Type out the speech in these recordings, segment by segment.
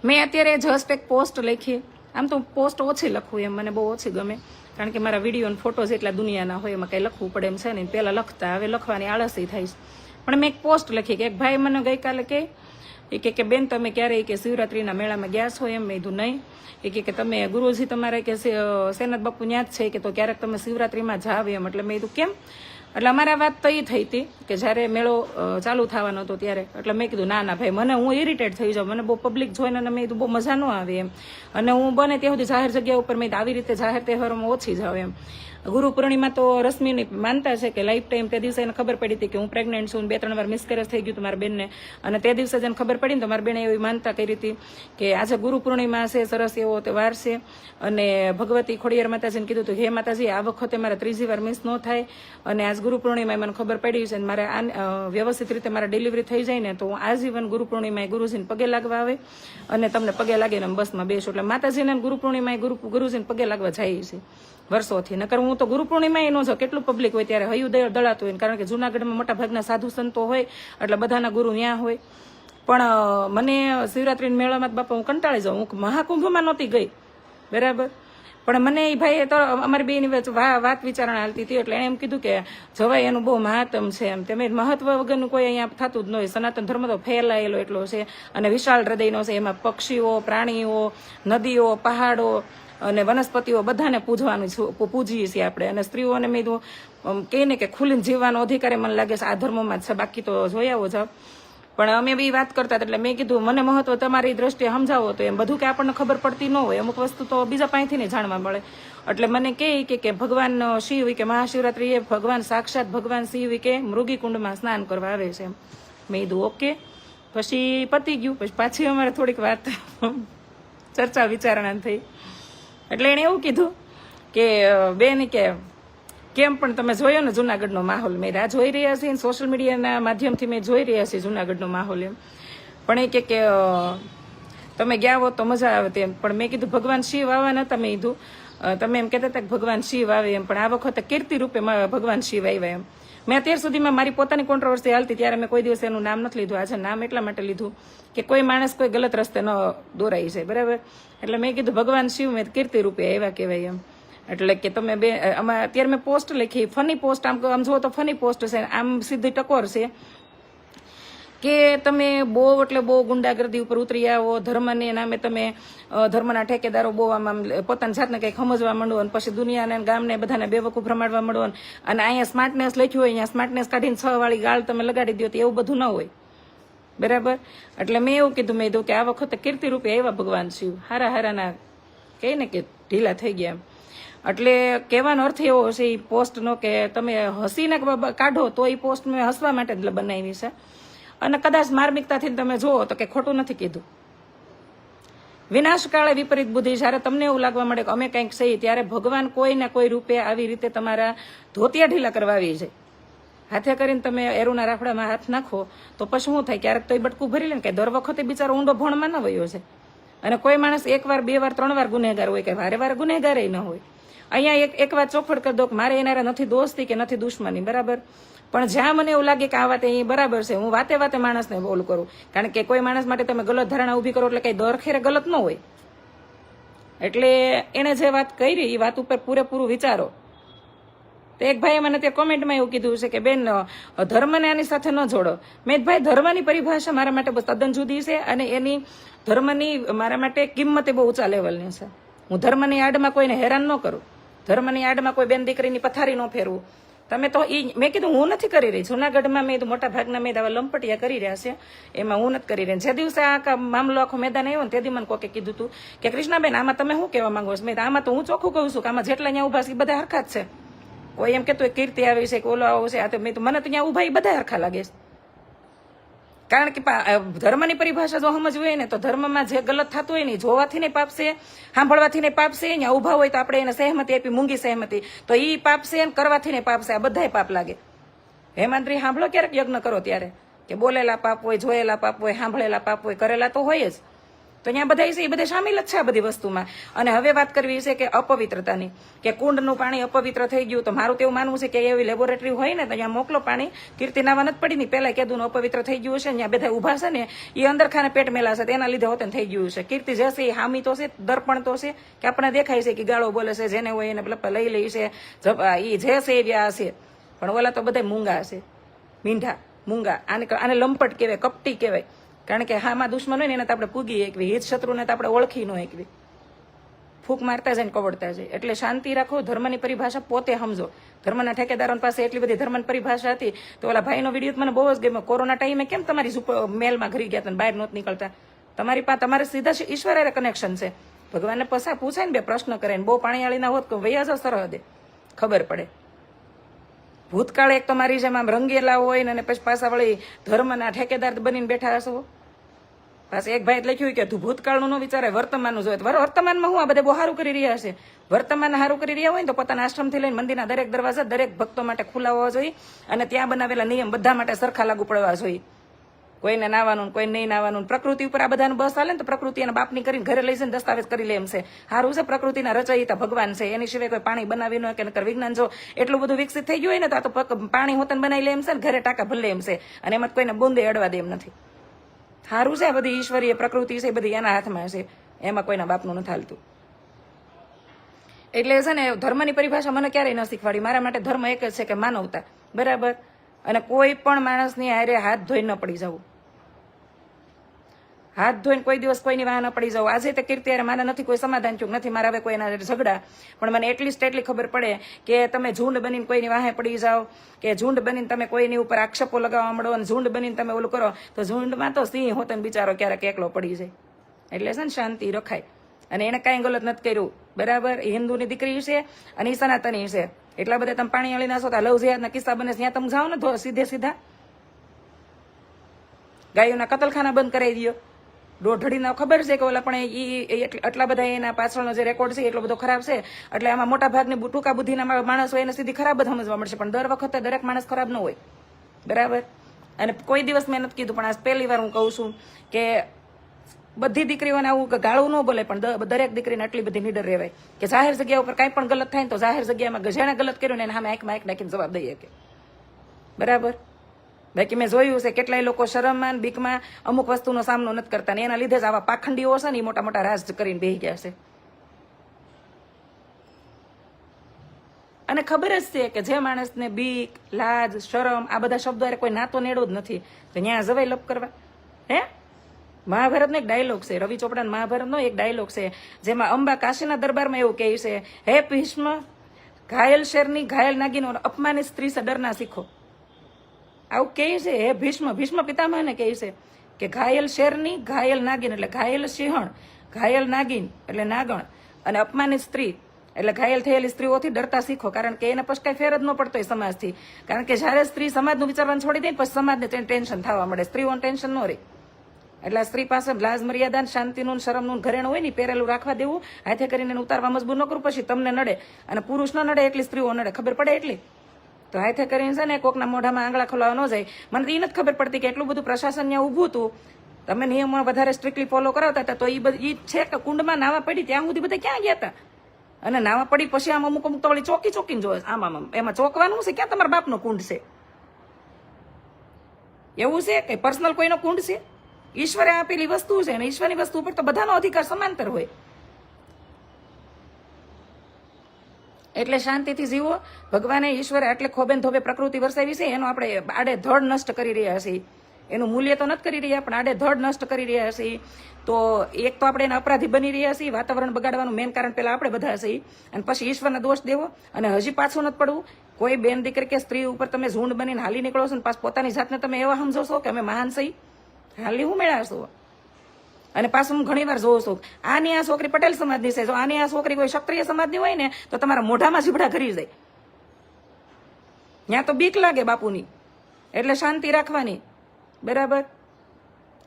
મેં અત્યારે જસ્ટ એક પોસ્ટ લખી. આમ તો પોસ્ટ ઓછી લખું એમ, મને બહુ ઓછી ગમે, કારણ કે મારા વિડીયો અને ફોટોઝ એટલા દુનિયાના હોય, એમાં કંઈ લખવું પડે એમ છે ને. પહેલાં લખતા, હવે લખવાની આળસી થાય છે. પણ મેં એક પોસ્ટ લખી કે એક ભાઈ મને ગઈકાલે કે બેન તમે ક્યારે કે શિવરાત્રીના મેળામાં ગયા છો? એમ મેં કીધું નહીં. કે તમે ગુરુજી તમારે કે સેનત બાપુ ન્યા જ છે કે તો ક્યારેક તમે શિવરાત્રીમાં જાવ એમ. એટલે મેં કીધું કેમ? એટલે અમારા વાત તો એ થઈ હતી કે જ્યારે મેળો ચાલુ થવાનો હતો ત્યારે. એટલે મેં કીધું ના ભાઈ, મને હું ઇરિટેટ થઈ જાઉં, મને બહુ પબ્લિક જોઈને મેં કીધું બહુ મજા ન આવે એમ. અને હું બને ત્યાં સુધી જાહેર જગ્યા ઉપર મેં આવી રીતે જાહેર તહેવારોમાં ઓછી જાઉં એમ. ગુરુ પૂર્ણિમા તો રશ્મિની માનતા છે કે લાઈફ ટાઈમ. તે દિવસે એને ખબર પડી હતી કે હું પ્રેગ્નન્ટ છું, 2-3 વાર મિસકેરેજ થઈ ગયું હતું મારા બેનને. અને તે દિવસે જેને ખબર પડી ને તો મારી બેને એવી માનતા કરી હતી કે આજે ગુરુ પૂર્ણિમા છે, સરસ એવો તહેવાર છે. અને ભગવતી ખોડિયાર માતાજીને કીધું હતું, હે માતાજી આ વખતે મારે 3જી વાર મિસ ન થાય. અને આજ ગુરુ પૂર્ણિમા મને ખબર પડી છે, મારે વ્યવસ્થિત રીતે મારે ડિલિવરી થઈ જાય ને તો હું આજીવન ગુરુ પૂર્ણિમાએ ગુરુજીને પગે લાગવા આવે અને તમને પગે લાગીને બસમાં બેસું. એટલે માતાજીને ગુરુ પૂર્ણિમાએ ગુરુજીને પગે લાગવા જાય છે વર્ષોથી. નકર હું તો ગુરુ પૂર્ણિમા ન જો કેટલું પબ્લિક હોય ત્યારે હૈયું દળાતું હોય, કારણ કે જુનાગઢમાં મોટા ભાગના સાધુ સંતો હોય એટલે બધાના ગુરુ ત્યાં હોય. પણ મને શિવરાત્રીના મેળામાં બાપા હું કંટાળી જાઉં. હું મહાકુંભમાં નહોતી ગઈ બરાબર, પણ મને એ ભાઈ તો અમારી બેની વાત વિચારણા હાલતી હતી. એટલે એણે એમ કીધું કે જવાય એનું બહુ મહાત્મ છે એમ. તમે મહત્વ વગરનું કોઈ અહીંયા થતું જ ન હોય. સનાતન ધર્મ તો ફેલાયેલો એટલો છે અને વિશાળ હૃદયનો છે. એમાં પક્ષીઓ, પ્રાણીઓ, નદીઓ, પહાડો અને વનસ્પતિઓ બધાને પૂજીએ છીએ આપણે. અને સ્ત્રીઓને મેં કહે ને કે ખુલ્લીને જીવવાનો અધિકાર મને લાગે છે આ ધર્મમાં જ છે, બાકી તો જોઈ આવો જાવ. પણ અમે બી વાત કરતા એટલે મેં કીધું મને મહત્વ તમારી દ્રષ્ટિએ સમજાવો તો એમ. બધું કે આપણને ખબર પડતી ન હોય, અમુક વસ્તુ તો બીજા પાસેથી ને જાણવા મળે. એટલે મને કહે કે ભગવાન શિવ કે મહાશિવરાત્રી એ ભગવાન સાક્ષાત ભગવાન શિવ કે મૃગીકુંડમાં સ્નાન કરવા આવે છે એમ. મેં કીધું ઓકે. પછી પતી ગયું. પછી પાછી અમારે થોડીક વાત ચર્ચા વિચારણા થઈ. એટલે એણે એવું કીધું કે બેન કે કેમ પણ તમે જોયો ને જુનાગઢનો માહોલ? મેં રાહ જોઈ રહ્યા છીએ, સોશિયલ મીડિયાના માધ્યમથી મેં જોઈ રહ્યા છીએ જુનાગઢનો માહોલ એમ. પણ એ કે તમે ગયા હો તો મજા આવે તેમ. પણ મેં કીધું ભગવાન શિવ આવ્યા નતા. મેં કીધું તમે એમ કહેતા હતા કે ભગવાન શિવ આવે એમ, પણ આ વખતે કીર્તિ રૂપે ભગવાન શિવ આવ્યા એમ. મેં અત્યાર સુધીમાં મારી પોતાની કોન્ટ્રોવર્સી હાલતી ત્યારે મેં કોઈ દિવસ એનું નામ નથી લીધું. આજે નામ એટલા માટે લીધું કે કોઈ માણસ કોઈ ગલત રસ્તે ન દોરાઈ છે બરાબર. એટલે મેં કીધું ભગવાન શિવ મેં કીર્તિ રૂપે આવ્યા કહેવાય એમ. એટલે કે તમે બે આમાં અત્યારે મેં પોસ્ટ લખી, ફની પોસ્ટ. આમ જુઓ તો ફની પોસ્ટ છે, આમ સીધી ટકોર છે કે તમે બહુ એટલે બહુ ગુંડાગર્દી ઉપર ઉતરી આવો. ધર્મને નામે તમે ધર્મના ઠેકેદારો બહુ આમ પોતાની જાતને કંઈક સમજવા માંડો અને પછી દુનિયાને ગામને બધાને બેવકૂફ રમાડવા માંડો. અને અહીંયા સ્માર્ટનેસ લખ્યું હોય, અહીંયા સ્માર્ટનેસ કાઢીને 6 વાળી ગાળ તમે લગાડી દો તો એવું બધું ન હોય બરાબર. એટલે મેં એવું કીધું, મેં કીધું કે આ વખતે કીર્તિ રૂપે આવ્યા ભગવાન શિવ. હારાના કહે ને કે ઢીલા થઈ ગયા એમ. એટલે કહેવાનો અર્થ એવો છે એ પોસ્ટનો કે તમે હસીને કાઢો તો એ પોસ્ટ મેં હસવા માટે જ બનાવી છે. અને કદાચ માર્મિકતાથી તમે જુઓ તો કે ખોટું નથી કીધું. વિનાશકાળે વિપરીત બુદ્ધિ. જ્યારે તમને એવું લાગવા મળે કે અમે કંઈક સહી, ત્યારે ભગવાન કોઈ ને કોઈ રૂપે આવી રીતે તમારા ધોતિયા ઢીલા કરવા આવી જાય. હાથે કરીને તમે એરુના રાફડામાં હાથ નાખો તો પછી શું થાય? ક્યારેક તો એ બટકું ભરી લે ને કે દર વખતે બિચારો ઊંડો ભણમાં ન વયો છે. અને કોઈ માણસ 1 વાર 2 વાર 3 વાર ગુનેગાર હોય, કે વારે ગુનેગાર ન હોય. અહીંયા એક વાત ચોખવટ કરી દો કે મારે એનારા નથી દોસ્તી કે નથી દુશ્મની બરાબર. પણ જ્યાં મને એવું લાગે કે આ વાત અહીં બરાબર છે, હું વાતે માણસને બોલ કરું. કારણ કે કોઈ માણસ માટે તમે ગલત ધારણા ઊભી કરો એટલે કઈ દર ખેરે ગલત ન હોય. એટલે એને જે વાત કરી એ વાત ઉપર પૂરેપૂરું વિચારો. તો એક ભાઈએ મને ત્યાં કોમેન્ટમાં એવું કીધું છે કે બેન ધર્મને આની સાથે ન જોડો. મેં ભાઈ ધર્મની પરિભાષા મારા માટે બસ તદ્દન જુદી છે અને એની ધર્મની મારા માટે કિંમત બહુ ઊંચા લેવલની છે. હું ધર્મની આડમાં કોઈને હેરાન ન કરું. ધર્મની આડમાં કોઈ બેન દીકરીની પથારી ન ફેરવું. તમે તો એ મેં કીધું હું નથી કરી રહી. જુનાગઢમાં મેં મોટા ભાગના મેં આવા લંપટિયા કરી રહ્યા છે, એમાં હું નથી કરી રહી. જે દિવસે આ મામલો આખો મેદાન આવ્યો ને તે દી મને કોકે કીધું હતું કે કૃષ્ણાબેન આમાં તમે શું કહેવા માંગો છો? મેં આમાં તો હું ચોખ્ખું કહું છું કે આમાં જેટલા અહીંયા ઉભા છે એ બધા હરખા જ છે. કોઈ એમ કહેતું કીર્તિ આવી છે કે ઓલો આવો છે, આ તો મેં તો મને તો અહીંયા ઉભા એ બધા હરખા લાગે છે. કારણ કે ધર્મની પરિભાષા જો સમજવી હોય ને તો ધર્મમાં જે ગલત થતું હોય ને જોવાથી નહીં પાપ છે, સાંભળવાથી નહીં પાપ છે. અહીંયા ઉભા હોય તો આપણે એને સહેમતી આપી, મૂંગી સહેમતી, તો એ પાપ છે અને કરવાથી નહીં પાપ છે. આ બધાય પાપ લાગે. હેમાંત્રી સાંભળો ક્યારેક યજ્ઞ કરો ત્યારે કે બોલેલા પાપ હોય, જોયેલા પાપ હોય, સાંભળેલા પાપ હોય, કરેલા તો હોય જ. તો અહીંયા બધા છે એ બધા સામેલ જ છે આ બધી વસ્તુમાં. અને હવે વાત કરવી છે કે અપવિત્રતાની, કે કુંડનું પાણી અપવિત્ર થઈ ગયું. તો મારું તો એવું માનવું છે કે એવી લેબોરેટરી હોય ને તો અહીંયા મોકલો પાણી. કીર્તિ નાવા નથી પડી ને, પહેલા કીધું અપવિત્ર થઈ ગયું છે, અહીંયા બધા ઉભા છે ને એ અંદર ખાને પેટ મેલા છે, એના લીધે હોતે થઈ ગયું છે. કીર્તિ જશે એ હામી તો છે, દર્પણ તો છે કે આપણને દેખાય છે કે ગાળો બોલે છે, જેને હોય એને લઈ લે છે, એ જે છે એવા હશે. પણ ઓલા તો બધા મૂંગા હશે, મીંઢા મૂંગા. આને લંપટ કહેવાય, કપટી કહેવાય. કારણ કે હામાં દુશ્મન હોય ને એને તો આપણે પૂગી એકવી, હિત શત્રુને તો આપણે ઓળખી ન એકવી, ફૂંક મારતા જાય ને કવડતા જાય. એટલે શાંતિ રાખો, ધર્મની પરિભાષા પોતે સમજો. ધર્મના ઠેકેદારો પાસે એટલી બધી ધર્મની પરિભાષા હતી. તો ઓલા ભાઈનો વિડીયો મને બહુ જ ગમ્યો. કોરોના ટાઈમે કેમ તમારી મેલમાં ઘરી ગયા હતા, બહાર નહોત નીકળતા? તમારી પાસે તમારે સીધા ઈશ્વર હારે કનેક્શન છે. ભગવાનને પસા પૂછાય ને, બે પ્રશ્ન કરે ને, બહુ પાણીવાળીના હોત કે વૈયા જાવ સરહદે, ખબર પડે. ભૂતકાળ એક તો મારી જેમ આમ રંગેલા હોય ને પછી પાછા વળી ધર્મના ઠેકેદાર બનીને બેઠા હશો. પાછું એક ભાઈ લખ્યું કે તું ભૂતકાળનું ન વિચારે, વર્તમાનનું જોઈએ. વર્તમાનમાં હું આ બધા બહુ સારું કરી રહ્યા છે. વર્તમાન સારું કરી રહ્યા હોય ને તો પોતાના આશ્રમથી લઈને મંદિરના દરેક દરવાજા દરેક ભક્તો માટે ખુલ્લા હોવા જોઈએ. અને ત્યાં બનાવેલા નિયમ બધા માટે સરખા લાગુ પડવા જોઈએ. કોઈને નાવાનું, કોઈ નહીં નાવાનું. પ્રકૃતિ ઉપર આ બધાનું બસ હાલે ને તો પ્રકૃતિ એના બાપની કરીને ઘરે લઈ જઈને દસ્તાવેજ કરી લે એમ છે. સારું છે, પ્રકૃતિના રચયિતા ભગવાન છે, એની સિવાય કોઈ પાણી બનાવી ન કે નકર વિજ્ઞાન જો એટલું બધું વિકસિત થઈ ગયું હોય ને તો આ તો પાણી હોતન બનાવી લે એમ છે ને ઘરે ટાંકા ભલે એમ છે. અને એમાં કોઈને બુંદે અડવા દે એમ નથી. સારું છે, આ બધી ઈશ્વરીય પ્રકૃતિ છે, બધી એના હાથમાં છે, એમાં કોઈના બાપનું નથી હાલતું. એટલે છે ને ધર્મની પરિભાષા મને ક્યારેય ન શીખવાડી. મારા માટે ધર્મ એક જ છે કે માનવતા, બરાબર. અને કોઈ પણ માણસની હારે હાથ ધોઈને ન પડી જવું. હાથ ધોઈને કોઈ દિવસ કોઈની વાહ ન પડી જવું. આજે તે કીર્તિ યારે મારે નથી કોઈ સમાધાન ચૂક નથી, મારા હવે કોઈ એના ઝઘડા. પણ મને એટલીસ્ટ એટલી ખબર પડે કે તમે ઝુંડ બનીને કોઈની વાહે પડી જાઓ, કે ઝુંડ બનીને તમે કોઈની ઉપર આક્ષેપો લગાવવા માંડો, અને ઝુંડ બનીને તમે ઓલું કરો તો ઝુંડમાં તો સિંહ હોતન બિચારો ક્યારેક એકલો પડી જાય. એટલે છે ને શાંતિ રખાય. અને એને કાંઈ ગલત નથી કર્યું, બરાબર. એ હિન્દુની દીકરી છે અને એ સનાતની છે. એટલા બધા તમે પાણી અળી નાખો તો લવ જેહાદના કિસ્સા બને ત્યાં તમે જાઓ ને સીધે સીધા ગાયોના કતલખાના બંધ કરાવી દો. દોઢડીના ખબર છે કે ઓલા પણ એ આટલા બધા એના પાછળનો જે રેકોર્ડ છે એટલો બધો ખરાબ છે. એટલે આમાં મોટા ભાગની ટૂંકા બુદ્ધિના માણસ હોય એને સીધી ખરાબ જ સમજવા મળશે. પણ દર વખતે દરેક માણસ ખરાબ ન હોય, બરાબર. અને કોઈ દિવસ મેં નથી કીધું, પણ આજ પહેલી વાર હું કહું છું કે બધી દીકરીઓને આવું ગાળું ન બોલે, પણ દરેક દીકરીને આટલી બધી નીડર રહેવાય કે જાહેર જગ્યા ઉપર કાંઈ પણ ગલત થાય ને તો જાહેર જગ્યામાં જેને ગલત કર્યું ને એને સામે આંખમાં આંખ નાખીને જવાબ દઈએ કે, બરાબર. બાકી મેં જોયું છે કેટલાય લોકો શરમમાં બીકમાં અમુક વસ્તુનો સામનો નથી કરતા ને એના લીધે જ આવા પાખંડીઓ છે ને એ મોટા મોટા રાજ કરીને બેસી ગયા છે. અને ખબર જ છે કે જે માણસને બીક, લાજ, શરમ આ બધા શબ્દો કોઈ નાતો નેડો જ નથી તો ત્યાં જવાય લપ કરવા. હે, મહાભારતનો એક ડાયલોગ છે, રવિ ચોપડાના મહાભારતનો એક ડાયલોગ છે જેમાં અંબા કાશીના દરબારમાં એવું કહે છે, હે ભીષ્મ, ઘાયલ શેરની ઘાયલ નાગીનો અપમાનિત સ્ત્રી સે ડરના શીખો. આવું કહે છે હે ભીષ્મ. ભીષ્મ પિતામહને કહે છે કે ઘાયલ શેરની ઘાયલ નાગીન એટલે ઘાયલ સિંહણ, ઘાયલ નાગીન એટલે નાગણ, અને અપમાનિત સ્ત્રી એટલે ઘાયલ થયેલી સ્ત્રીઓથી ડરતા શીખો. કારણ કે એને પછી કઈ ફેર જ ન પડતો હોય સમાજથી. કારણ કે જયારે સ્ત્રી સમાજનું વિચારવાનું છોડી દે પછી સમાજને ટેન્શન થવા મળે, સ્ત્રીઓને ટેન્શન ન રહે. એટલે સ્ત્રી પાસે લાજ મર્યાદા, શાંતિનું, શરમનું ઘરેણું હોય ને પહેરેલું રાખવા દેવું, હાથે કરીને ઉતારવા મજબૂર ન કરવું, પછી તમને નડે. અને પુરુષ ન નડે એટલી સ્ત્રીઓ નડે, ખબર પડે એટલી. તો હાથે કરીને છે ને કોકના મોઢામાં આંગળા ખોલાવા ન જાય. મને તો એ નથી ખબર પડતી કે એટલું બધું પ્રશાસન ત્યાં ઊભું હતું, તમે નિયમો વધારે સ્ટ્રિક્ટલી ફોલો કરાવતા હતા તો એ છે કે કુંડમાં નાવા પડી ત્યાં સુધી બધા ક્યાં ગયા હતા. અને નાવા પડી પછી આમ અમુક અમુક તો વળી ચોકીને જોવે આમ એમાં ચોકવાનું છે ક્યાં? તમારા બાપનો કુંડ છે એવું છે કે પર્સનલ કોઈનો કુંડ છે? ઈશ્વરે આપેલી વસ્તુ છે અને ઈશ્વરની વસ્તુ ઉપર તો બધાનો અધિકાર સમાંતર હોય. એટલે શાંતિથી જીવો. ભગવાને ઈશ્વરે આટલે ખોબેન ધોબે પ્રકૃતિ વરસાવી છે, એનો આપણે આડે ધડ નષ્ટ કરી રહ્યા છીએ. એનું મૂલ્ય તો નથી કરી રહ્યા પણ આડે ધડ નષ્ટ કરી રહ્યા છીએ. તો એક તો આપણે એના અપરાધી બની રહ્યા છીએ. વાતાવરણ બગાડવાનું મેન કારણ પેલા આપણે બધા છીએ, અને પછી ઈશ્વરને દોષ દેવો અને હજી પાછું નથી પડવું. કોઈ બેન દીકરી કે સ્ત્રી ઉપર તમે ઝુંડ બનીને હાલી નીકળો છો ને પાછ પોતાની જાતને તમે એવા સમજો છો કે અમે મહાન છીએ. હાલી હું મેળાશો. અને પાછું હું ઘણી વાર જોઉં છું, આની આ છોકરી પટેલ સમાજની છે, જો આની આ છોકરી કોઈ ક્ષત્રિય સમાજની હોય ને તો તમારા મોઢામાં જીભડા ઘરી જાય. ત્યાં તો બીક લાગે બાપુની. એટલે શાંતિ રાખવાની, બરાબર.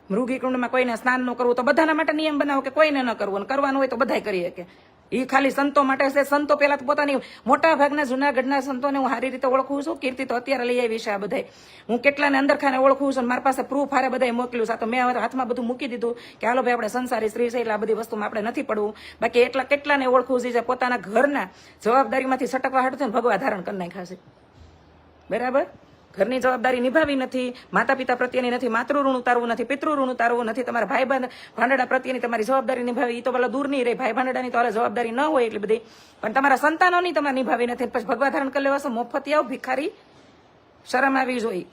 મૃગી કુંડમાં કોઈને સ્નાન ન કરવું તો બધાના માટે નિયમ બનાવો કે કોઈને ન કરવું, અને કરવાનું હોય તો બધાય કરી શકે. એ ખાલી સંતો માટે છે. સંતો પેલા તો પોતાની મોટા ભાગના જુનાગઢના સંતોને હું સારી રીતે ઓળખું છું. કીર્તિ તો અત્યારે લઈ આવી છે આ બધા. હું કેટલાને અંદર ખાને ઓળખું છું. મારી પાસે પ્રૂફ હારે બધા મોકલ્યું છે. તો મેં હાથમાં બધું મૂકી દીધું કે હાલો ભાઈ આપણે સંસારી સ્ત્રી છે એટલે આ બધી વસ્તુમાં આપણે નથી પડવું. બાકી એટલા કેટલાને ઓળખું છે જે પોતાના ઘરના જવાબદારીમાંથી સટકવા હાટું ભગવા ધારણ કરી નાખ્યા છે. બરાબર, ઘરની જવાબદારી નિભાવી નથી, માતા પિતા પ્રત્યેની નથી, માતૃ ઋણ ઉતારવું નથી, પિતૃ ઋણ ઉતારવું નથી, તમારા ભાઈ ભાંડડા પ્રત્યેની તમારી જવાબદારી નિભાવી. એ તો પેલા દૂર નહીં રહી, ભાઈ ભાંડડાની તો હાલે જવાબદારી ન હોય એટલી બધી, પણ તમારા સંતાનોની તમારે નિભાવી નથી. પછી ભગવા ધારણ કરી લેવાશે મોફતિયાઓ, ભિખારી, શરમ આવી જોઈએ.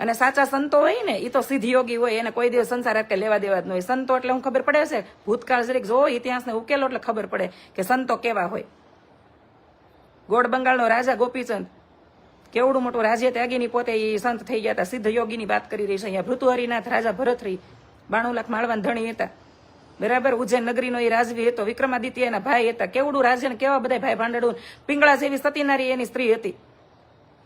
અને સાચા સંતો હોય ને એ તો સિદ્ધ યોગી હોય, એને કોઈ દિવસ સંસાર એટલે લેવા દેવા જ ન હોય. સંતો એટલે હું ખબર પડે છે, ભૂતકાળ જરીક જોવો, ઇતિહાસને ઉકેલો એટલે ખબર પડે કે સંતો કેવા હોય. ગોળ બંગાળનો રાજા ગોપીચંદ કેવડું મોટું રાજ્ય ત્યાગીની પોતે એ સંત થઈ ગયા હતા. સિદ્ધ યોગીની વાત કરી રહી છે અહીંયા. ભૃતુહરિનાથ રાજા ભરતરી 92 લાખ માળવાન ધણી હતા. બરાબર, ઉજ્જૈન નગરીનો એ રાજવી હતો. વિક્રમાદિત્ય એના ભાઈ હતા. કેવડું રાજ્ય ને કેવા બધા ભાઈ ભાંડડું. પિંગળા જેવી સતીનારી એની સ્ત્રી હતી.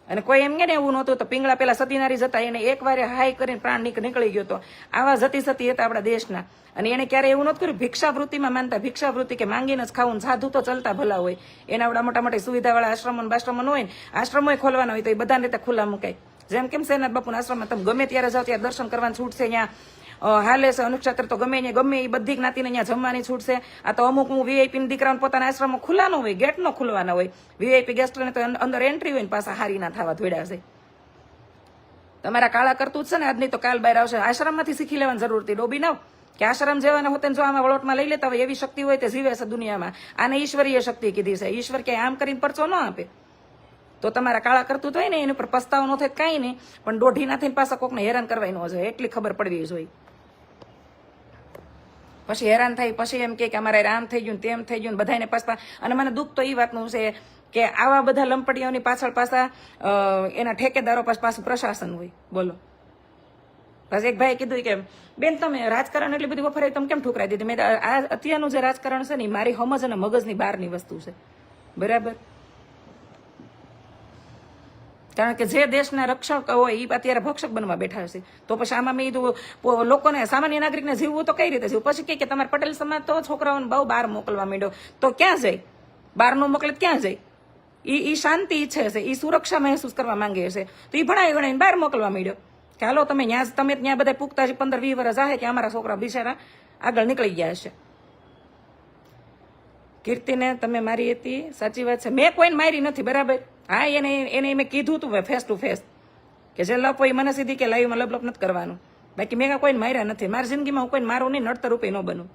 અને કોઈ એમ કે ને એવું નહોતું તો પિંગળા પેલા સતીનારી જતા એને એક વાર હાઈ કરીને પ્રાણ નીકળી ગયો હતો. આવા જતી સતી હતા આપણા દેશના. અને એને ક્યારે એવું નહોતું કર્યું ભિક્ષાવૃત્તિમાં માનતા. ભિક્ષાવૃત્તિ કે માંગીને જ ખાવું. સાધુ તો ચલતા ભલા હોય, એના આવડા મોટા મોટી સુવિધાવાળા આશ્રમો બાશ્રમો હોય ને, આશ્રમો ખોલવાના હોય તો એ બધાને રીતે ખુલ્લા મુકાય. જેમ કેમ સેનાથ બાપુના આશ્રમમાં તમે ગમે ત્યારે જાઓ ત્યારે દર્શન કરવાની છૂટ છે. અહીંયા હાલે છે અનુક્ષેત્ર તો ગમે અહીંયા ગમે એ બધી જ્ઞાતિને અહીંયા જમવાની છૂટ છે. આ તો અમુક વીઆઈપી દીકરાઓને પોતાના આશ્રમો ખુલ્લા ન હોય, ગેટ નો ખુલવાના હોય. વીઆઈપી ગેસ્ટને તો અંદર એન્ટ્રી હોય ને પાછા હારી ના થવા ધોડ્યા છે. તમારા કાળા કરતું જ છે ને આજની તો કાલ બહાર આવશે. આશ્રમમાંથી શીખી લેવાની જરૂર હતી. ડોબી નાવ કે આશ્રમ જેવાના હોતે જો આમાં વળોટમાં લઈ લેતા હોય એવી શક્તિ હોય તે જીવે છે દુનિયામાં. આને ઈશ્વરીય શક્તિ કીધી છે. ઈશ્વર ક્યાંય આમ કરીને પરચો ન આપે. તો તમારા કાળા કરતું હોય ને એની ઉપર પસ્તાવો ન થાય કાંઈ નહીં, પણ દોઢી ના થઈને પાછા કોકને હેરાન કરવાય ન જોઈએ એટલી ખબર પડવી જોઈએ. પછી હેરાન થાય, પછી એમ કે અમારે આમ થઈ ગયું તેમ થઈ ગયું બધાને પાછા. અને મને દુઃખ તો એ વાતનું છે કે આવા બધા લંપડીઓની પાછળ પાછા એના ઠેકેદારો પાછું પ્રશાસન હોય. બોલો, બસ એક ભાઈ કીધું કે બેન તમે રાજકારણ એટલી બધી વફરાય તમે કેમ ઠુકરાઈ દીધી? મેં આ અત્યારનું જે રાજકારણ છે ને મારી સમજ અને મગજની બહારની વસ્તુ છે. બરાબર, કારણ કે જે દેશના રક્ષક હોય એ અત્યારે ભક્ષક બનવા બેઠા છે. તો પછી આમાં મેં કીધું લોકોને સામાન્ય નાગરિકને જીવવું તો કઈ રીતે જીવવું? પછી કે તમારે પટેલ સમાજ તો છોકરાઓને બહુ બહાર મોકલવા માંડ્યો. તો ક્યાં જાય? બહાર નો મોકલે ક્યાં જાય? એ શાંતિ ઈચ્છે છે, એ સુરક્ષા મહેસૂસ કરવા માંગે છે, તો એ ભણાવી ગણાવીને બહાર મોકલવા માંડ્યો કે હાલો તમે ત્યાં બધા પૂગતા 15-20 વર્ષ આવે કે અમારા છોકરા બિચારા આગળ નીકળી ગયા છે. કીર્તિને તમે મારી હતી, સાચી વાત છે. મેં કોઈને મારી નથી. બરાબર, હા એને મેં કીધું હતું ફેસ ટુ ફેસ કે જે લપ હોય મને સીધી કે લાઈવમાં લપ નથી કરવાનું. બાકી મેં કોઈને માર્યા નથી. મારી જિંદગીમાં હું કોઈને મારું નહીં, નડતર રૂપે ન બનું.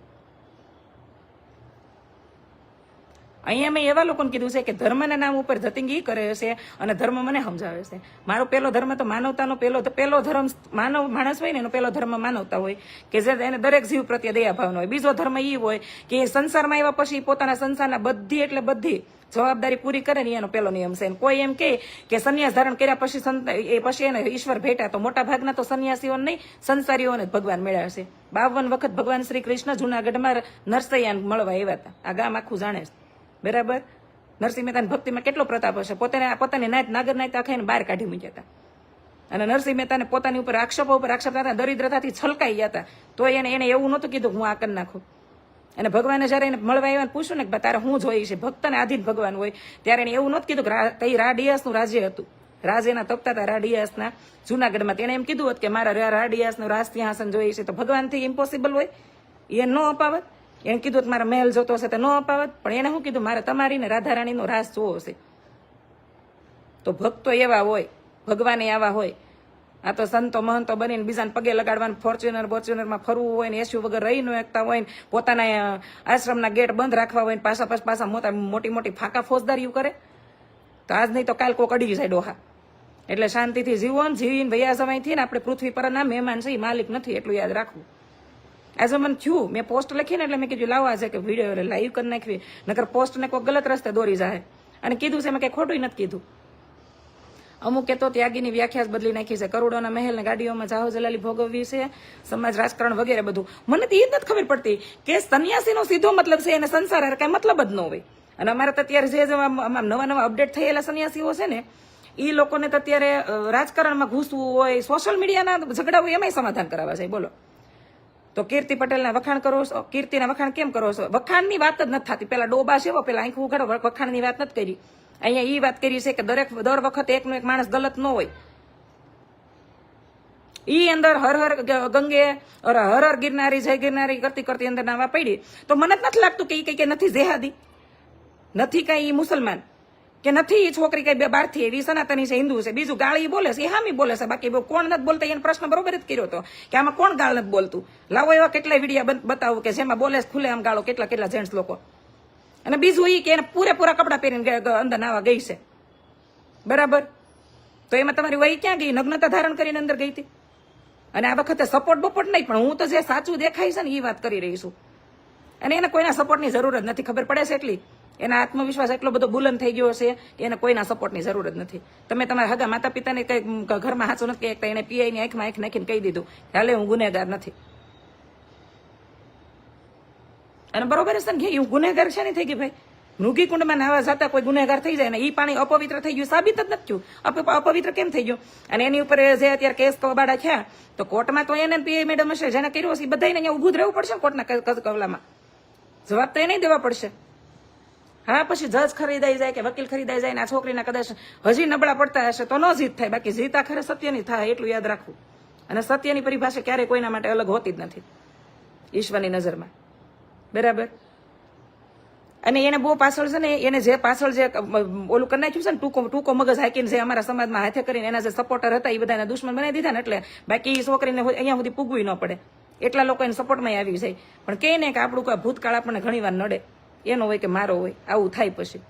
અહીંયા મેં એવા લોકોને કીધું છે કે ધર્મના નામ ઉપર જતિંગી કરે છે અને ધર્મ મને સમજાવે છે. મારો પહેલો ધર્મ તો માનવતાનો પહેલો ધર્મ માનવ માણસ હોય ને એનો પહેલો ધર્મ માનવતા હોય કે જે એને દરેક જીવ પ્રત્યે દયાભાવનો હોય. બીજો ધર્મ એ હોય કે સંસારમાં આવ્યા પછી પોતાના સંસારના બધી જવાબદારી પૂરી કરે ને એનો પહેલો નિયમ છે. કોઈ એમ કે સંન્યાસ ધારણ કર્યા પછી એને ઈશ્વર ભેટા, તો મોટા ભાગના તો સંન્યાસીઓ નહીં સંસારીઓને ભગવાન મળ્યા છે. 52 વખત ભગવાન શ્રી કૃષ્ણ જુનાગઢમાં નરસૈયાને મળવા આવ્યા હતા. આ ગામ આખું જાણે છે. બરાબર, નરસિંહ મહેતાની ભક્તિમાં કેટલો પ્રતાપ હશે. પોતાની નાગર નાયતા ખાઈને બહાર કાઢી મૂક્યા હતા. અને નરસિંહ મહેતાને પોતાની ઉપર આક્ષેપો ઉપર આક્ષેપ હતા, દરિદ્રતાથી છલકાઈ ગયા હતા. તો એને એવું નહોતું કીધું હું આ કરી નાખું. અને ભગવાને જયારે એને મળવા આવ્યા પૂછ્યું ને કે તારે હું જોઈ છે, ભક્તને આધીન ભગવાન હોય, ત્યારે એને એવું નહોતું કીધું કે કઈ રાડિયાસનું રાજ્ય હતું. રાજ એના તપતા હતા રાડિયાસના જુનાગઢમાં. તેને એમ કીધું હોત કે મારા રાડિયાસનું રાજ સિંહાસન જોઈએ છે, તો ભગવાનથી ઇમ્પોસિબલ હોય એ ન અપાવત. એને કીધું કે મારા મહેલ જોતો હશે તો ન અપાવત. પણ એને શું કીધું મારે તમારી ને રાધારાણીનો રાસ જોવો છે. તો ભક્તો એવા હોય, ભગવાને આવા હોય. આ તો સંતો મહંતો બનીને બીજાને પગે લગાડવાનું, ફોર્ચ્યુનરમાં ફરવું હોય ને એસયુ વગર રહી ન શકતા હોય ને પોતાના આશ્રમના ગેટ બંધ રાખવા હોય ને પાછા મોટી ફાંકા ફોજદારીઓ કરે. તો આજ નહીં તો કાલ કોક અડી જાય ડોહા. એટલે શાંતિથી જીવો ને જીવીને ભૈયા સમયથી ને આપણે પૃથ્વી પરના મહેમાન છે, માલિક નથી, એટલું યાદ રાખવું. આજે મને થયું, મેં પોસ્ટ લખીને એટલે મેં કીધું લાવવા છે કે વિડીયો લાઈવ કરી નાખવી, નકર પોસ્ટને કોઈ ગલત રસ્તે દોરી જાય. અને કીધું છે મેં કંઈ ખોટું નથી કીધું. અમુકે તો ત્યાગીની વ્યાખ્યા બદલી નાખી છે. કરોડોના મહેલ ને ગાડીઓમાં જાહો જલાલી ભોગવવી છે, સમાજ રાજકારણ વગેરે બધું. મને તો એ જ નથી ખબર પડતી કે સંન્યાસીનો સીધો મતલબ છે એને સંસાર કઈ મતલબ જ ન હોય. અને અમારે તો અત્યારે જે નવા અપડેટ થયેલા સંન્યાસીઓ છે ને એ લોકોને તો અત્યારે રાજકારણમાં ઘૂસવું હોય, સોશિયલ મીડિયાના ઝઘડા હોય એમાંય સમાધાન કરાવવા છે. બોલો, તો કીર્તિ પટેલના વખાણ કરો છો, કીર્તિના વખાણ કેમ કરો છો? વખાણની વાત જ નથી થતી. પેલા ડોબા છે પેલા આંખ ઉઘાડો, વખાણની વાત નથી કરી. અહીંયા ઈ વાત કરી છે કે દર વખતે એકનો એક માણસ ગલત ન હોય. ઈ અંદર હર હર ગંગે હર હર ગિરનારી જય ગિરનારી કરતી કરતી અંદર નાવા પડી. તો મને જ નથી લાગતું કે ઈ કઈ નથી જેહાદી, નથી કઈ મુસલમાન, કે નથી છોકરી કઈ બહારથી એવી સનાતની છે, હિન્દુ છે. બીજું ગાળી બોલે છે, એ હામી બોલે છે. બાકી કોણ નથી બોલતા એને પ્રશ્ન બરોબર જ કર્યો હતો કે આમાં કોણ ગાળ નથી બોલતું. લાવો એવા કેટલાય વિડીયા બતાવું કે જેમાં બોલે ખુલે આમ ગાળો કેટલા જેન્ટ્સ લોકો. અને બીજું એ કે એને પૂરેપૂરા કપડા પહેરીને અંદર નાવા ગઈ છે, બરાબર. તો એમાં તમારી વહી ક્યાં ગઈ? નગ્નતા ધારણ કરીને અંદર ગઈ હતી. અને આ વખતે સપોર્ટ બપોર્ટ નહીં, પણ હું તો જે સાચું દેખાય છે ને એ વાત કરી રહી છું. અને એને કોઈના સપોર્ટની જરૂર જ નથી, ખબર પડે છે એટલી. એના આત્મવિશ્વાસ એટલો બધો બુલંદ થઈ ગયો છે કે એને કોઈના સપોર્ટની જરૂર જ નથી. તમે તમારા હગા માતા પિતાને કઈ ઘરમાં હાચું નથી કહેતા, એને પીઆઈની આંખમાં આંખ નાખીને કહી દીધું હાલે હું ગુનેગાર નથી. અને બરોબર છે ને, હું ગુનેગાર છે નહીં થઈ ગઈ ભાઈ. મૃગી કુંડમાં નાવા જતા કોઈ ગુનેગાર થઈ જાય ને ઈ પાણી અપવિત્ર થઈ ગયું, સાબિત જ નથી થયું. અપવિત્ર કેમ થઈ ગયું? અને એની ઉપર જે અત્યારે કેસ કબાડા થયા તો કોર્ટમાં તો એને પીઆઈ મેડમ હશે જેને કર્યું હશે એ બધાને અહીંયા ઊભું જ રહેવું પડશે કોર્ટના કવલામાં. જવાબ તો એને દેવા પડશે. હા, પછી જજ ખરીદાઈ જાય કે વકીલ ખરીદાઈ જાય ને આ છોકરીના કદાચ હજી નબળા પડતા હશે તો ન જીત થાય. બાકી જીત આખરે સત્યની થાય, એટલું યાદ રાખવું. અને સત્યની પરિભાષા ક્યારેય કોઈના માટે અલગ હોતી જ નથી ઈશ્વરની નજરમાં, બરાબર. અને એને બહુ પાછળ છે ને, એને જે પાછળ જે ઓલું કરી નાખ્યું છે ને, ટૂંકો મગજ હાકીને જે અમારા સમાજમાં હાથે કરીને એના જે સપોર્ટર હતા એ બધાને દુશ્મન બનાવી દીધા ને, એટલે બાકી છોકરીને અહીંયા સુધી પૂગવી ન પડે એટલા લોકો એને સપોર્ટમાં આવી જાય. પણ કહે ને કે આપણું કોઈ ભૂતકાળ આપણને ઘણી વાર નડે, એનો હોય કે મારો હોય, આવું થાય પછી.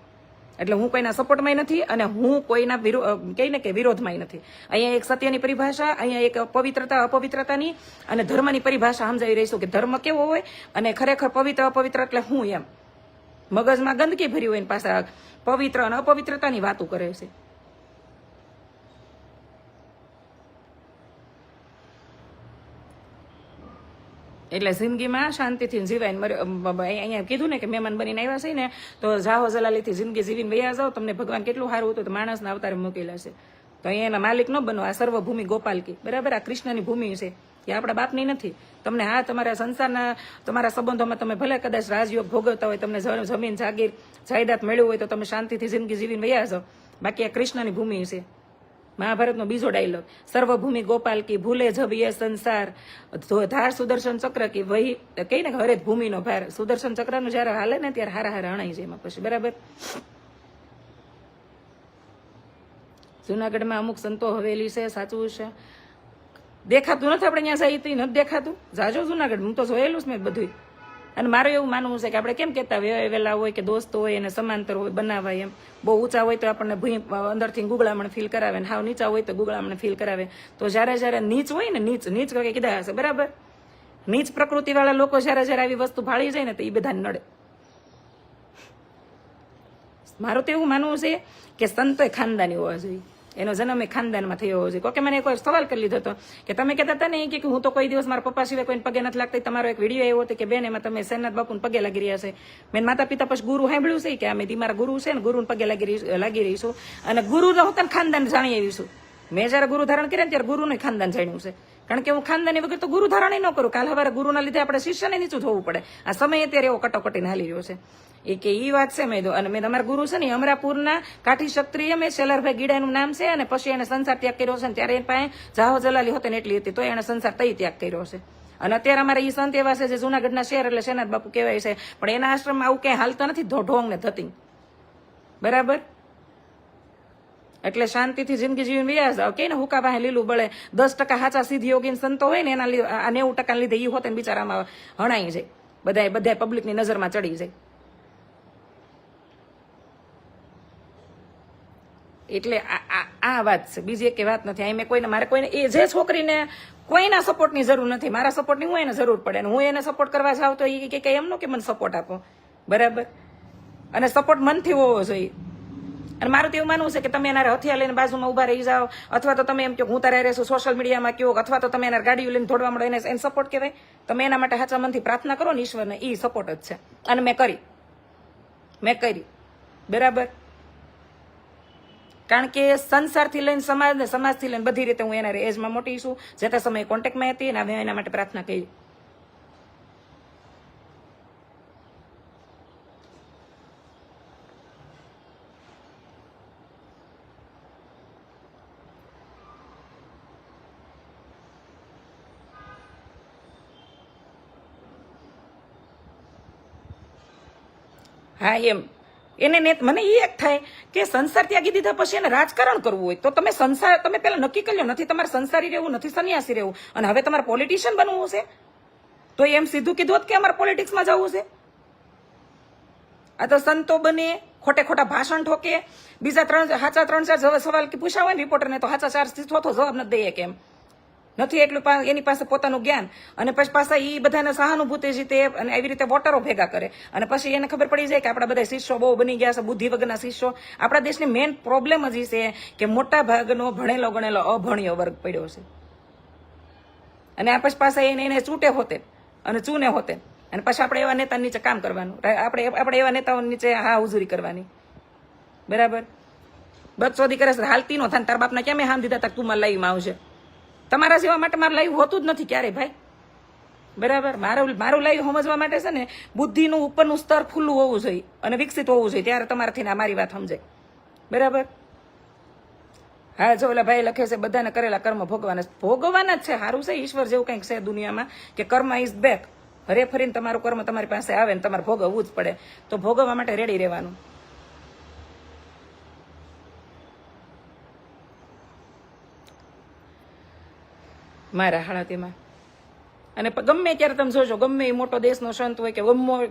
એટલે હું કોઈના સપોર્ટમાં નથી અને હું કોઈના કહીને કે વિરોધમાં નથી. અહીંયા એક સત્યની પરિભાષા, અહીંયા એક પવિત્રતા અપવિત્રતાની અને ધર્મની પરિભાષા સમજાવી રહીશું કે ધર્મ કેવો હોય અને ખરેખર પવિત્ર અપવિત્ર એટલે હું. એમ મગજમાં ગંદકી ભરી હોય ને પાછા પવિત્ર અને અપવિત્રતાની વાતો કરે છે. એટલે જિંદગીમાં શાંતિથી જીવાય. અહીંયા કીધું ને કે મહેમાન બનીને આવ્યા છે ને તો જાહો જલાલીથી જિંદગી જીવીને વયા જાઓ. તમને ભગવાન કેટલું સારું હતું તો માણસના અવતારે મૂકેલા છે. તો અહીંયા એના માલિક ન બનો. આ સર્વભૂમિ ગોપાલકી, બરાબર. આ કૃષ્ણની ભૂમિ છે, એ આપણા બાપની નથી. તમને હા તમારા સંસારના તમારા સંબંધોમાં તમે ભલે કદાચ રાજયોગ ભોગવતા હોય, તમને જમીન જાગીર જાયદાદ મળ્યું હોય તો તમે શાંતિથી જિંદગી જીવીને વયા જાઓ. બાકી આ કૃષ્ણની ભૂમિ છે. મહાભારતનો બીજો ડાયલોગ, સર્વભૂમિ ગોપાલ કી ભૂલે જબ યે સંસાર ધાર સુદર્શન ચક્ર કી વહી. કઈ ને હરેક ભૂમિનો ભાર. સુદર્શન ચક્રનું જયારે હાલે ને ત્યારે હારા હારા અણાઈ જાય એમાં પછી, બરાબર. જુનાગઢમાં અમુક સંતો હવેલી છે, સાચું છે. દેખાતું નથી આપણે ત્યાં સાહિત્ય નથી દેખાતું. જાજો જુનાગઢ હું તો જોયેલું જ મેં બધું. અને મારું એવું માનવું છે કે આપણે કેમ કહેતા વેલા હોય કે દોસ્તો હોય એને સમાંતર હોય બનાવાય. એમ બહુ ઊંચા હોય તો આપણને અંદરથી ગુગળામણ ફીલ કરાવે ને હાવ નીચા હોય તો ગુગળામણ ફીલ કરાવે. તો જ્યારે નીચ હોય ને, નીચ કઈ કીધા હશે, બરાબર. નીચ પ્રકૃતિવાળા લોકો જ્યારે આવી વસ્તુ ભાળી જાય ને તો એ બધાને નડે. મારું તો એવું માનવું છે કે સંતોય ખાનદાની હોવા જોઈએ, એનો જન્મ એ ખાનદાનમાં થયો હોવો જોઈએ. કોકે મને કોઈ સવાલ કરી લીધો હતો કે તમે કહેતા હતા ને કે હું તો કોઈ દિવસ મારા પપ્પા સિવાય કોઈને પગે નથી લાગતા. તમારો એક વિડીયો એવો હતો કે બેન એમાં તમે સેનાથ બાપુને પગે લાગી રહ્યા છે. મેં માતા પિતા પછી ગુરુ સાંભળ્યું છે કે અમે મારા ગુરુ છે ને ગુરુને પગે લાગી રહીશું અને ગુરુ હોતા ખાનદાન જાણી આવીશું. મેં જયારે ગુરુ ધારણ કર્યા ત્યારે ગુરુનું ખાનદાન જાણ્યું છે. કારણ કે હું ખાનદાની વગર તો ગુરુ ધારણ ન કરું. કાલ સવારે ગુરુના લીધે આપણે શિષ્યને નીચું થવું પડે. આ સમય અત્યારે એવો કટોકટીને હાલી રહ્યો છે. એ કે ઈ વાત છે. મેં અને મેં તમારા ગુરુ છે ને અમરાપુરના કાઠી ક્ષત્રિય મેં શેલારભાઈ ગીડાનું નામ છે. અને પછી એને સંસાર ત્યાગ કર્યો છે ને ત્યારે એની પાસે જાહો જલાલી હોતે ને એટલી હતી તો એને સંસાર તઈ ત્યાગ કર્યો છે. અને અત્યારે અમારા ઈ સંત એવા છે જે જુનાગઢના શહેર એટલે સેનાથ બાપુ કહેવાય છે. પણ એના આશ્રમમાં આવું ક્યાંય હાલતા નથી ઢોંગ ને ધતિંગ, બરાબર. એટલે શાંતિથી જિંદગી જીવીને વ્યાસ જાવ. કે ને હુકા પાસે લીલું બળે. 10% સાચા સિદ્ધ યોગીન સંતો હોય ને એના 90% લીધે ઈ હોતે ને બિચારામાં હણાઈ જાય, બધા પબ્લિકની નજરમાં ચડી જાય. એટલે આ વાત છે, બીજી એક વાત નથી. અહીં મેં મારે કોઈને એ જે છોકરીને કોઈના સપોર્ટની જરૂર નથી, મારા સપોર્ટની હું એને જરૂર પડે ને હું એને સપોર્ટ કરવા જાઉં તો એ કે એમનો કે મને સપોર્ટ આપો, બરાબર. અને સપોર્ટ મનથી હોવો જોઈએ. અને મારું તો એવું માનવું છે કે તમે એના હથિયાર લઈને બાજુમાં ઉભા રહી જાઓ અથવા તો તમે એમ કહો હું તારે રહેશું સોશિયલ મીડિયામાં કહો અથવા તો તમે એના ગાડીઓ લઈને દોડવા મળો એને સપોર્ટ કહેવાય. તમે એના માટે સાચા મનથી પ્રાર્થના કરો ને ઈશ્વરને, એ સપોર્ટ જ છે. અને મેં કરી, બરાબર. કારણ કે સંસારથી લઈને સમાજને, સમાજથી લઈને બધી રીતે હું એના એજમાં મોટી છું. જે તે સમયે કોન્ટેક્ટમાં હતી અને એના માટે પ્રાર્થના કરી. હા એમ એને મને એ એક થાય કે સંસાર ત્યાગી દીધા પછી એને રાજકારણ કરવું હોય તો તમે સંસાર તમે પેલા નક્કી કરી લો, નથી તમારે સંસારી રહેવું, નથી સંન્યાસી રહેવું, અને હવે તમારે પોલિટિશિયન બનવું છે તો એમ સીધું કીધું હોત કે અમારે પોલિટિક્સમાં જવું છે. આ તો સંતો બને, ખોટે ખોટા ભાષણ ઠોકે, બીજા સાચા ત્રણ ચાર સવાલ પૂછ્યા હોય ને રિપોર્ટરને તો સાચા 4 થી ચોથો જવાબ નથી દઈએ કેમ નથી એટલું એની પાસે પોતાનું જ્ઞાન, અને પછી પાછા એ બધાને સહાનુભૂતિ જીતે અને એવી રીતે વોટરો ભેગા કરે, અને પછી એને ખબર પડી જાય કે આપણા બધા શિષ્યો બહુ બની ગયા છે, બુદ્ધિ વગરના શિષ્યો. આપણા દેશની મેઇન પ્રોબ્લેમ જ છે કે મોટા ભાગનો ભણેલો ગણેલો અભણ્યો વર્ગ પડ્યો છે, અને આ પછી પાછા એને ચૂંટે હોતે અને ચૂને હોતે, અને પછી આપણે એવા નેતા નીચે કામ કરવાનું, આપણે એવા નેતાઓ નીચે હા હુજુરી કરવાની. બરાબર, બદસોદી કરે છે, હાલતી નો થાય. તાર બાપના કેમ હામ દીધા તક તું મારા લાઈવમાં આવશે? તમારા સેવા માટે મારું લાઈવ હોતું જ નથી ક્યારે ભાઈ. બરાબર, મારું લાઈવ સમજવા માટે છે ને બુદ્ધિનું ઉપરનું સ્તર ખુલ્લું હોવું જોઈએ અને વિકસિત હોવું જોઈએ, ત્યારે તમારાથી મારી વાત સમજાય. બરાબર. હા, જો ઓલા ભાઈ લખે છે બધાને કરેલા કર્મ ભોગવાના જ છે. સારું છે, ઈશ્વર જેવું કંઈક છે દુનિયામાં કે કર્મ ઇઝ બેક. હરે ફરીને તમારું કર્મ તમારી પાસે આવે ને તમારે ભોગવવું જ પડે, તો ભોગવવા માટે રેડી રહેવાનું. મારા હાળા તેમાં અને ગમે ત્યારે તમે જોજો, ગમે એ મોટો દેશનો સંત હોય કે ગમે